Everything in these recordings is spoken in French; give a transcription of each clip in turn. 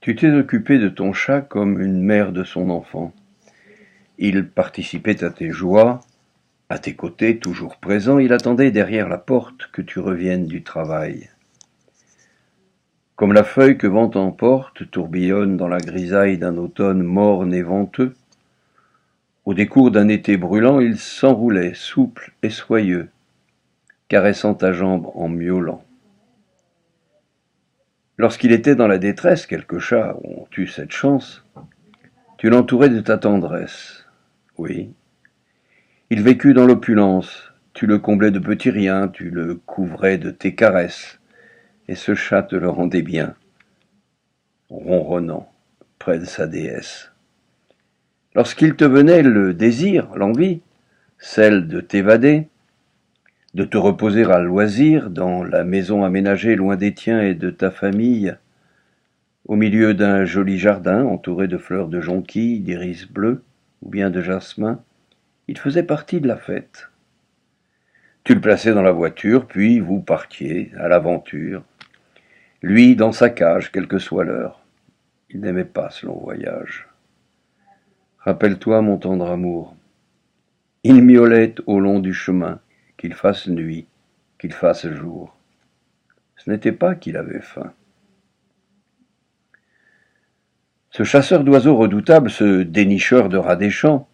Tu t'es occupé de ton chat comme une mère de son enfant. Il participait à tes joies, à tes côtés, toujours présent, il attendait derrière la porte que tu reviennes du travail. Comme la feuille que vent emporte tourbillonne dans la grisaille d'un automne morne et venteux, au décours d'un été brûlant, il s'enroulait, souple et soyeux, caressant ta jambe en miaulant. Lorsqu'il était dans la détresse, quelques chats ont eu cette chance, tu l'entourais de ta tendresse. Oui, il vécut dans l'opulence, tu le comblais de petits riens, tu le couvrais de tes caresses, et ce chat te le rendait bien, ronronnant, près de sa déesse. Lorsqu'il te venait le désir, l'envie, celle de t'évader, de te reposer à loisir dans la maison aménagée loin des tiens et de ta famille, au milieu d'un joli jardin entouré de fleurs de jonquille, d'iris bleu ou bien de jasmin, il faisait partie de la fête. Tu le plaçais dans la voiture, puis vous partiez à l'aventure. Lui dans sa cage, quelle que soit l'heure. Il n'aimait pas ce long voyage. Rappelle-toi, mon tendre amour, il miaulait au long du chemin, qu'il fasse nuit, qu'il fasse jour. Ce n'était pas qu'il avait faim. Ce chasseur d'oiseaux redoutable, ce dénicheur de rats des champs,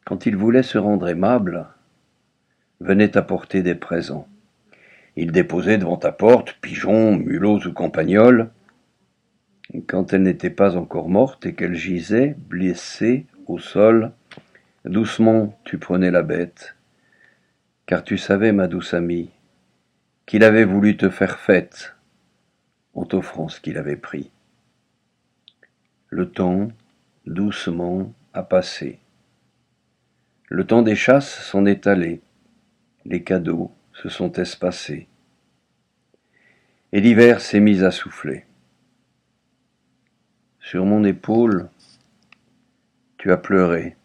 quand il voulait se rendre aimable, venait apporter des présents. Il déposait devant ta porte pigeons, mulots ou campagnols. Quand elle n'était pas encore morte et qu'elle gisait, blessée, au sol, doucement tu prenais la bête, car tu savais, ma douce amie, qu'il avait voulu te faire fête en t'offrant ce qu'il avait pris. Le temps, doucement, a passé. Le temps des chasses s'en est allé, les cadeaux se sont espacés, et l'hiver s'est mis à souffler. Sur mon épaule, tu as pleuré.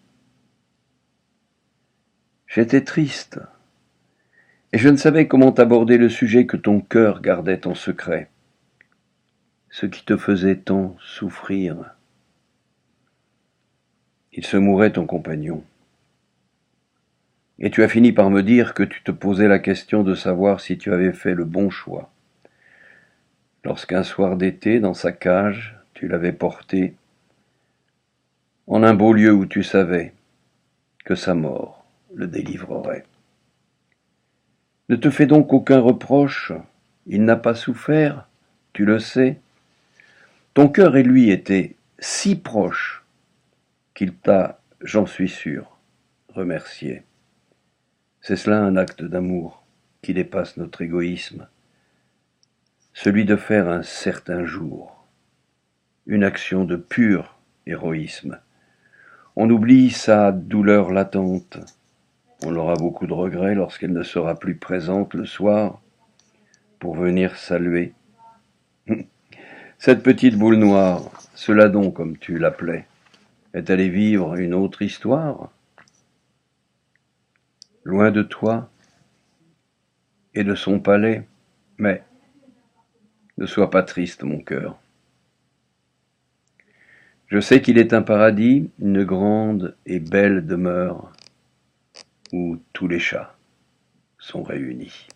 J'étais triste, et je ne savais comment aborder le sujet que ton cœur gardait en secret, ce qui te faisait tant souffrir. Il se mourait ton compagnon. Et tu as fini par me dire que tu te posais la question de savoir si tu avais fait le bon choix. Lorsqu'un soir d'été, dans sa cage, tu l'avais porté en un beau lieu où tu savais que sa mort le délivrerait. Ne te fais donc aucun reproche, il n'a pas souffert, tu le sais. Ton cœur et lui étaient si proches qu'il t'a, j'en suis sûr, remercié. C'est cela un acte d'amour qui dépasse notre égoïsme, celui de faire un certain jour, une action de pur héroïsme. On oublie sa douleur latente, on aura beaucoup de regrets lorsqu'elle ne sera plus présente le soir pour venir saluer. Cette petite boule noire, ce ladon comme tu l'appelais, est allé vivre une autre histoire, loin de toi et de son palais, mais ne sois pas triste, mon cœur. Je sais qu'il est un paradis, une grande et belle demeure, où tous les chats sont réunis.